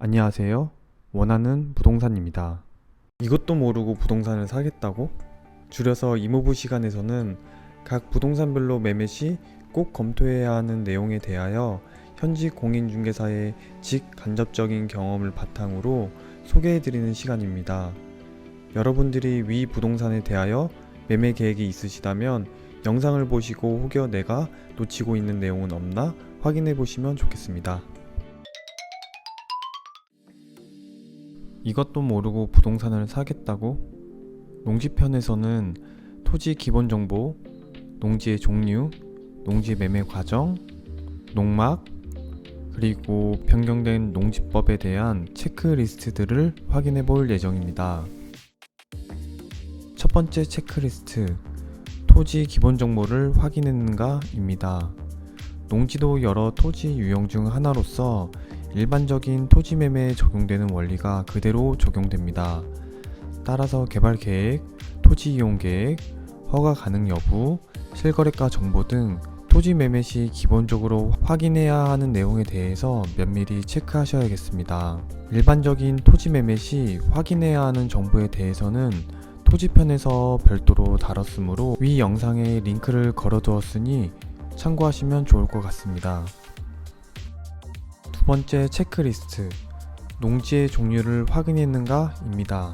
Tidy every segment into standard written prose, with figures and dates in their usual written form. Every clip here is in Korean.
안녕하세요. 원하는 부동산입니다. 이것도 모르고 부동산을 사겠다고? 줄여서 이모부 시간에서는 각 부동산별로 매매 시 꼭 검토해야 하는 내용에 대하여 현직 공인중개사의 직간접적인 경험을 바탕으로 소개해드리는 시간입니다. 여러분들이 위 부동산에 대하여 매매 계획이 있으시다면 영상을 보시고 혹여 내가 놓치고 있는 내용은 없나 확인해 보시면 좋겠습니다. 이것도 모르고 부동산을 사겠다고? 농지편에서는 토지 기본 정보, 농지의 종류, 농지 매매 과정, 농막, 그리고 변경된 농지법에 대한 체크리스트들을 확인해 볼 예정입니다. 첫 번째 체크리스트, 토지 기본 정보를 확인했는가 입니다. 농지도 여러 토지 유형 중 하나로서 일반적인 토지 매매에 적용되는 원리가 그대로 적용됩니다. 따라서 개발 계획, 토지 이용 계획, 허가 가능 여부, 실거래가 정보 등 토지 매매 시 기본적으로 확인해야 하는 내용에 대해서 면밀히 체크하셔야겠습니다. 일반적인 토지 매매 시 확인해야 하는 정보에 대해서는 토지편에서 별도로 다뤘으므로 위 영상에 링크를 걸어두었으니 참고하시면 좋을 것 같습니다. 두 번째 체크리스트, 농지의 종류를 확인했는가 입니다.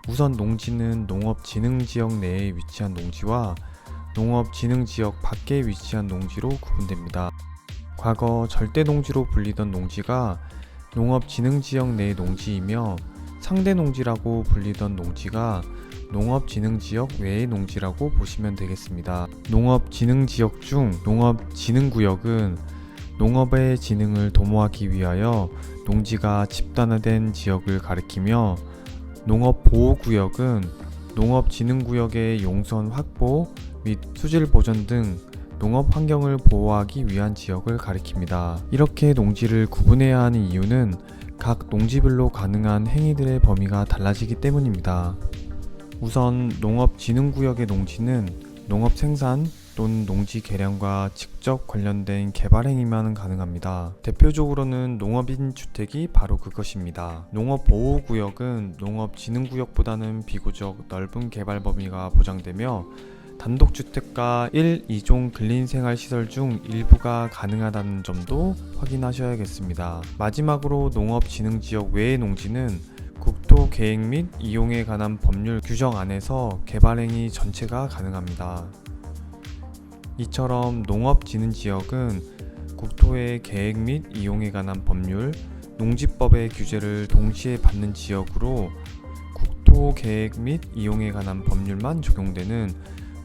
우선 농지는 농업진흥지역 내에 위치한 농지와 농업진흥지역 밖에 위치한 농지로 구분됩니다. 과거 절대농지로 불리던 농지가 농업진흥지역 내의 농지이며 상대농지라고 불리던 농지가 농업진흥지역 외의 농지라고 보시면 되겠습니다. 농업진흥지역 중 농업진흥구역은 농업의 진흥을 도모하기 위하여 농지가 집단화된 지역을 가리키며 농업보호구역은 농업진흥구역의 용선 확보 및 수질 보전 등 농업 환경을 보호하기 위한 지역을 가리킵니다. 이렇게 농지를 구분해야 하는 이유는 각 농지별로 가능한 행위들의 범위가 달라지기 때문입니다. 우선 농업진흥구역의 농지는 농업 생산 또는 농지 개량과 직접 관련된 개발 행위만 가능합니다. 대표적으로는 농업인 주택이 바로 그것입니다. 농업보호구역은 농업진흥구역보다는 비교적 넓은 개발 범위가 보장되며 단독주택과 1, 2종 근린생활시설 중 일부가 가능하다는 점도 확인하셔야겠습니다. 마지막으로 농업진흥지역 외의 농지는 국토계획 및 이용에 관한 법률 규정 안에서 개발행위 전체가 가능합니다. 이처럼 농업진흥지역은 국토의 계획 및 이용에 관한 법률, 농지법의 규제를 동시에 받는 지역으로 국토계획 및 이용에 관한 법률만 적용되는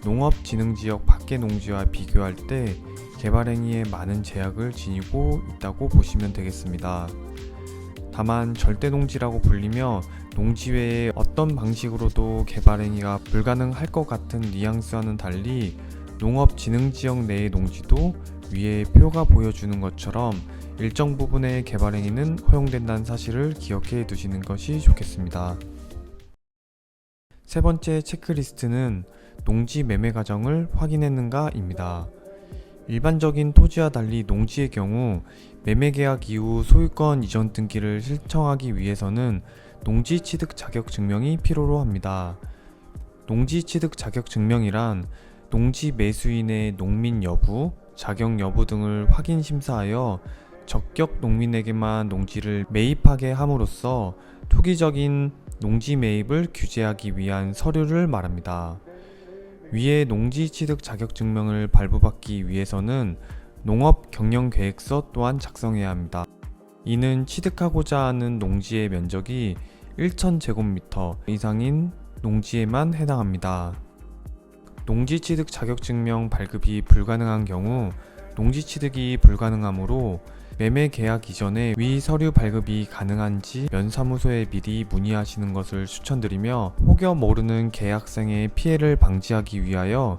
농업진흥지역 밖의 농지와 비교할 때 개발행위에 많은 제약을 지니고 있다고 보시면 되겠습니다. 다만 절대농지라고 불리며 농지 외에 어떤 방식으로도 개발행위가 불가능할 것 같은 뉘앙스와는 달리 농업진흥지역 내의 농지도 위에 표가 보여주는 것처럼 일정 부분의 개발행위는 허용된다는 사실을 기억해 두시는 것이 좋겠습니다. 세 번째 체크리스트는 농지 매매 과정을 확인했는가 입니다. 일반적인 토지와 달리 농지의 경우 매매 계약 이후 소유권 이전 등기를 신청하기 위해서는 농지 취득 자격 증명이 필요로 합니다. 농지 취득 자격 증명이란 농지 매수인의 농민 여부, 자격 여부 등을 확인 심사하여 적격 농민에게만 농지를 매입하게 함으로써 투기적인 농지 매입을 규제하기 위한 서류를 말합니다. 위에 농지 취득 자격 증명을 발부받기 위해서는 농업 경영 계획서 또한 작성해야 합니다. 이는 취득하고자 하는 농지의 면적이 1,000제곱미터 이상인 농지에만 해당합니다. 농지 취득 자격 증명 발급이 불가능한 경우 농지 취득이 불가능하므로 매매 계약 이전에 위 서류 발급이 가능한지 면사무소에 미리 문의하시는 것을 추천드리며 혹여 모르는 계약생의 피해를 방지하기 위하여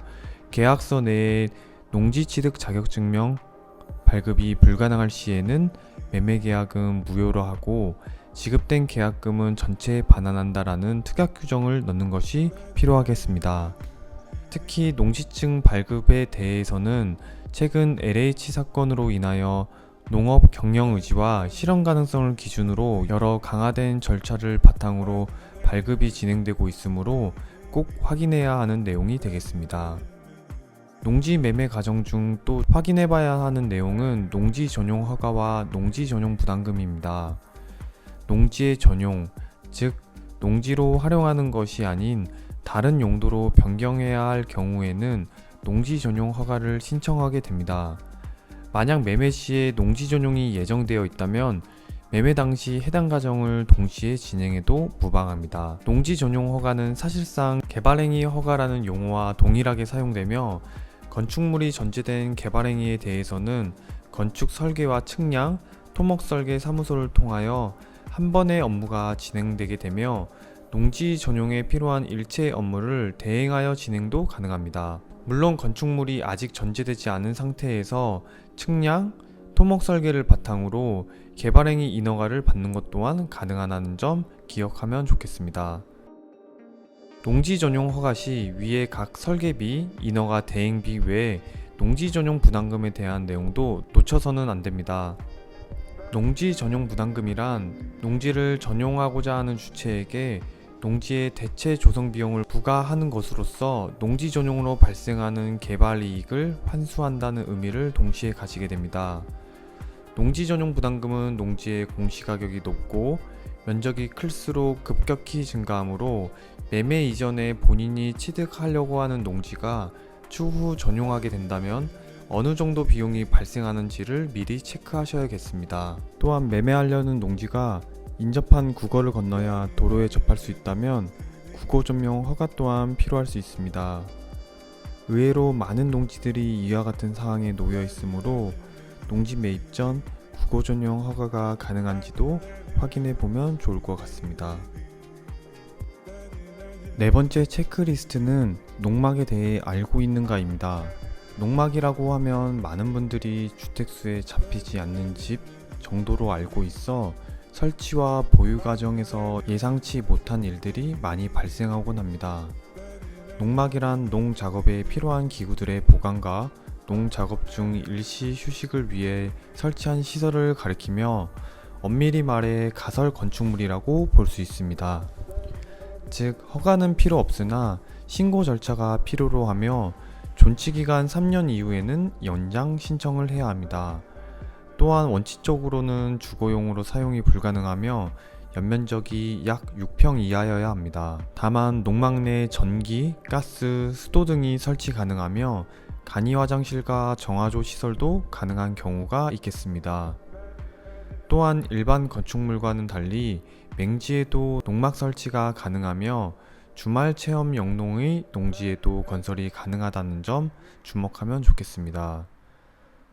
계약서 내에 농지 취득 자격 증명 발급이 불가능할 시에는 매매 계약은 무효로 하고 지급된 계약금은 전체에 반환한다라는 특약 규정을 넣는 것이 필요하겠습니다. 특히 농지증 발급에 대해서는 최근 LH 사건으로 인하여 농업 경영 의지와 실현 가능성을 기준으로 여러 강화된 절차를 바탕으로 발급이 진행되고 있으므로 꼭 확인해야 하는 내용이 되겠습니다. 농지 매매 과정 중 또 확인해봐야 하는 내용은 농지 전용 허가와 농지 전용 부담금입니다. 농지의 전용, 즉 농지로 활용하는 것이 아닌 다른 용도로 변경해야 할 경우에는 농지 전용 허가를 신청하게 됩니다. 만약 매매 시에 농지 전용이 예정되어 있다면 매매 당시 해당 과정을 동시에 진행해도 무방합니다. 농지 전용 허가는 사실상 개발행위 허가라는 용어와 동일하게 사용되며 건축물이 전제된 개발행위에 대해서는 건축 설계와 측량, 토목 설계 사무소를 통하여 한 번의 업무가 진행되게 되며 농지 전용에 필요한 일체 업무를 대행하여 진행도 가능합니다. 물론 건축물이 아직 전제되지 않은 상태에서 측량, 토목 설계를 바탕으로 개발행위 인허가를 받는 것 또한 가능하다는 점 기억하면 좋겠습니다. 농지 전용 허가 시 위의 각 설계비, 인허가 대행비 외에 농지 전용 부담금에 대한 내용도 놓쳐서는 안 됩니다. 농지 전용 부담금이란 농지를 전용하고자 하는 주체에게 농지의 대체 조성 비용을 부과하는 것으로서 농지 전용으로 발생하는 개발 이익을 환수한다는 의미를 동시에 가지게 됩니다. 농지 전용 부담금은 농지의 공시가격이 높고 면적이 클수록 급격히 증가하므로 매매 이전에 본인이 취득하려고 하는 농지가 추후 전용하게 된다면 어느 정도 비용이 발생하는지를 미리 체크하셔야겠습니다. 또한 매매하려는 농지가 인접한 국어를 건너야 도로에 접할 수 있다면 국어 전용 허가 또한 필요할 수 있습니다. 의외로 많은 농지들이 이와 같은 사항에 놓여 있으므로 농지 매입 전 국어 전용 허가가 가능한지도 확인해 보면 좋을 것 같습니다. 네 번째 체크리스트는 농막에 대해 알고 있는가입니다. 농막이라고 하면 많은 분들이 주택수에 잡히지 않는 집 정도로 알고 있어 설치와 보유 과정에서 예상치 못한 일들이 많이 발생하곤 합니다. 농막이란 농작업에 필요한 기구들의 보관과 농작업 중 일시 휴식을 위해 설치한 시설을 가리키며 엄밀히 말해 가설 건축물이라고 볼 수 있습니다. 즉 허가는 필요 없으나 신고 절차가 필요로 하며 존치기간 3년 이후에는 연장 신청을 해야 합니다. 또한 원칙적으로는 주거용으로 사용이 불가능하며 연면적이 약 6평 이하여야 합니다. 다만 농막 내 전기, 가스, 수도 등이 설치 가능하며 간이 화장실과 정화조 시설도 가능한 경우가 있겠습니다. 또한 일반 건축물과는 달리 맹지에도 농막 설치가 가능하며 주말 체험 영농의 농지에도 건설이 가능하다는 점 주목하면 좋겠습니다.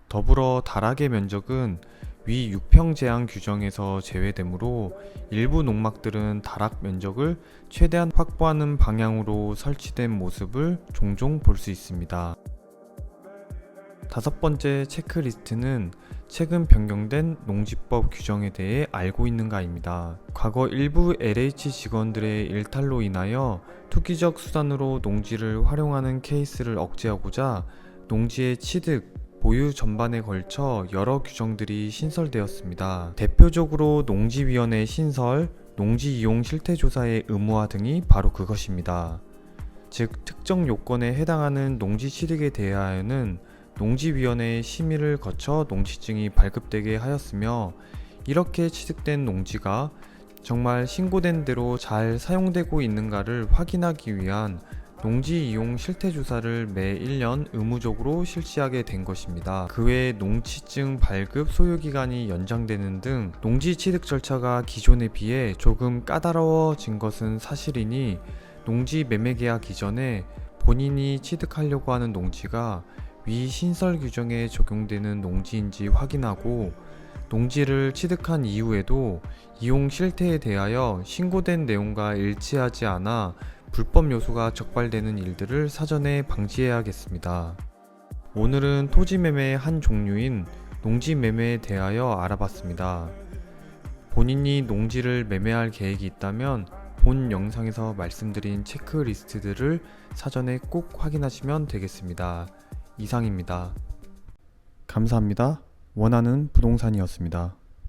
더불어 다락의 면적은 위 6평 제한 규정에서 제외되므로 일부 농막들은 다락 면적을 최대한 확보하는 방향으로 설치된 모습을 종종 볼 수 있습니다. 다섯 번째 체크리스트는 최근 변경된 농지법 규정에 대해 알고 있는가입니다. 과거 일부 LH 직원들의 일탈로 인하여 투기적 수단으로 농지를 활용하는 케이스를 억제하고자 농지의 취득, 보유 전반에 걸쳐 여러 규정들이 신설되었습니다. 대표적으로 농지위원회 신설, 농지이용 실태조사의 의무화 등이 바로 그것입니다. 즉 특정 요건에 해당하는 농지 취득에 대하여는 농지위원회의 심의를 거쳐 농지증이 발급되게 하였으며 이렇게 취득된 농지가 정말 신고된 대로 잘 사용되고 있는가를 확인하기 위한 농지이용 실태조사를 매 1년 의무적으로 실시하게 된 것입니다. 그 외에 농지증 발급 소요기간이 연장되는 등 농지 취득 절차가 기존에 비해 조금 까다로워진 것은 사실이니 농지 매매 계약 이전에 본인이 취득하려고 하는 농지가 위 신설 규정에 적용되는 농지인지 확인하고 농지를 취득한 이후에도 이용 실태에 대하여 신고된 내용과 일치하지 않아 불법 요소가 적발되는 일들을 사전에 방지해야겠습니다. 오늘은 토지 매매의 한 종류인 농지 매매에 대하여 알아봤습니다. 본인이 농지를 매매할 계획이 있다면 본 영상에서 말씀드린 체크리스트들을 사전에 꼭 확인하시면 되겠습니다. 이상입니다. 감사합니다. 원하는 부동산이었습니다.